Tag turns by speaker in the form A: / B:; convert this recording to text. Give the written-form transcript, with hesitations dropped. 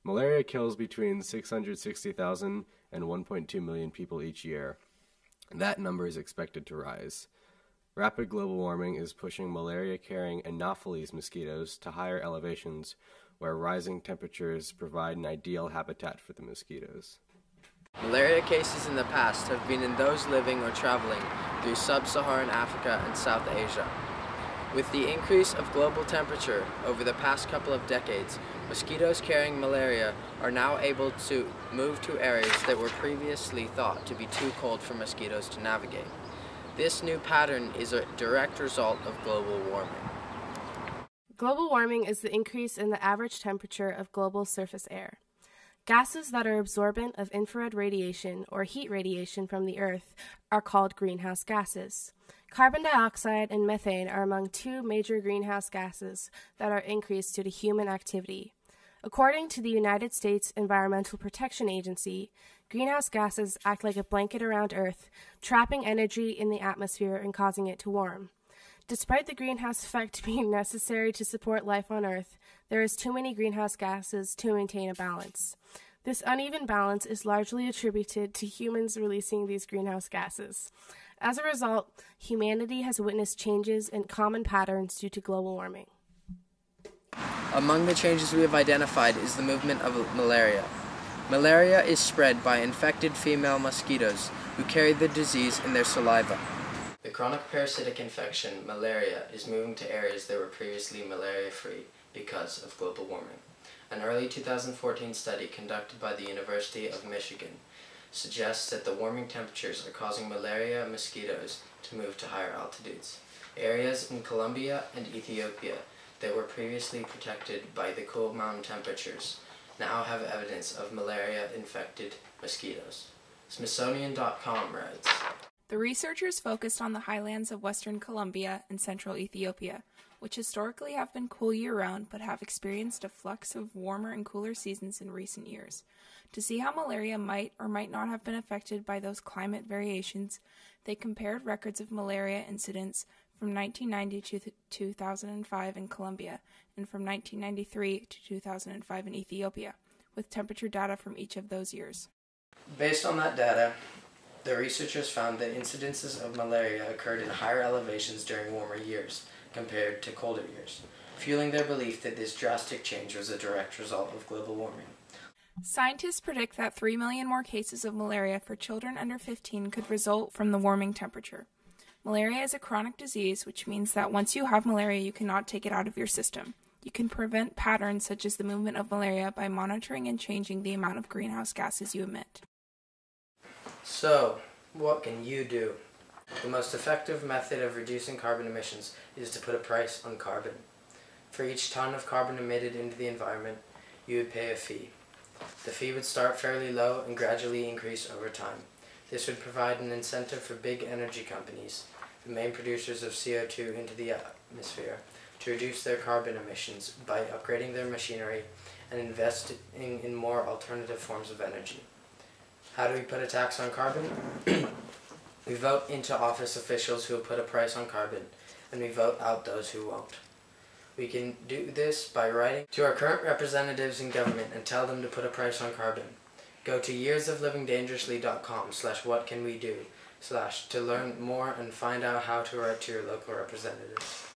A: Malaria kills between 660,000 and 1.2 million people each year. That number is expected to rise. Rapid global warming is pushing malaria-carrying Anopheles mosquitoes to higher elevations where rising temperatures provide an ideal habitat for the mosquitoes.
B: Malaria cases in the past have been in those living or traveling through sub-Saharan Africa and South Asia. With the increase of global temperature over the past couple of decades, mosquitoes carrying malaria are now able to move to areas that were previously thought to be too cold for mosquitoes to navigate. This new pattern is a direct result of global warming.
C: Global warming is the increase in the average temperature of global surface air. Gases that are absorbent of infrared radiation or heat radiation from the Earth are called greenhouse gases. Carbon dioxide and methane are among two major greenhouse gases that are increased due to human activity. According to the United States Environmental Protection Agency, greenhouse gases act like a blanket around Earth, trapping energy in the atmosphere and causing it to warm. Despite the greenhouse effect being necessary to support life on Earth, there is too many greenhouse gases to maintain a balance. This uneven balance is largely attributed to humans releasing these greenhouse gases. As a result, humanity has witnessed changes in common patterns due to global warming.
B: Among the changes we have identified is the movement of malaria. Malaria is spread by infected female mosquitoes who carry the disease in their saliva. The chronic parasitic infection, malaria, is moving to areas that were previously malaria-free because of global warming. An early 2014 study conducted by the University of Michigan suggests that the warming temperatures are causing malaria mosquitoes to move to higher altitudes. Areas in Colombia and Ethiopia that were previously protected by the cool mountain temperatures now have evidence of malaria-infected mosquitoes. Smithsonian.com writes,
D: The researchers focused on the highlands of western Colombia and central Ethiopia, which historically have been cool year-round but have experienced a flux of warmer and cooler seasons in recent years. To see how malaria might or might not have been affected by those climate variations, they compared records of malaria incidents from 1990 to 2005 in Colombia and from 1993 to 2005 in Ethiopia, with temperature data from each of those years.
B: Based on that data, the researchers found that incidences of malaria occurred in higher elevations during warmer years compared to colder years, fueling their belief that this drastic change was a direct result of global warming.
D: Scientists predict that 3 million more cases of malaria for children under 15 could result from the warming temperature. Malaria is a chronic disease, which means that once you have malaria, you cannot take it out of your system. You can prevent patterns such as the movement of malaria by monitoring and changing the amount of greenhouse gases you emit.
B: So, what can you do? The most effective method of reducing carbon emissions is to put a price on carbon. For each ton of carbon emitted into the environment, you would pay a fee. The fee would start fairly low and gradually increase over time. This would provide an incentive for big energy companies, the main producers of CO2 into the atmosphere, to reduce their carbon emissions by upgrading their machinery and investing in more alternative forms of energy. How do we put a tax on carbon? We vote into office officials who will put a price on carbon, and we vote out those who won't. We can do this by writing to our current representatives in government and tell them to put a price on carbon. Go to yearsoflivingdangerously.com/whatcanwedo/ to learn more and find out how to write to your local representatives.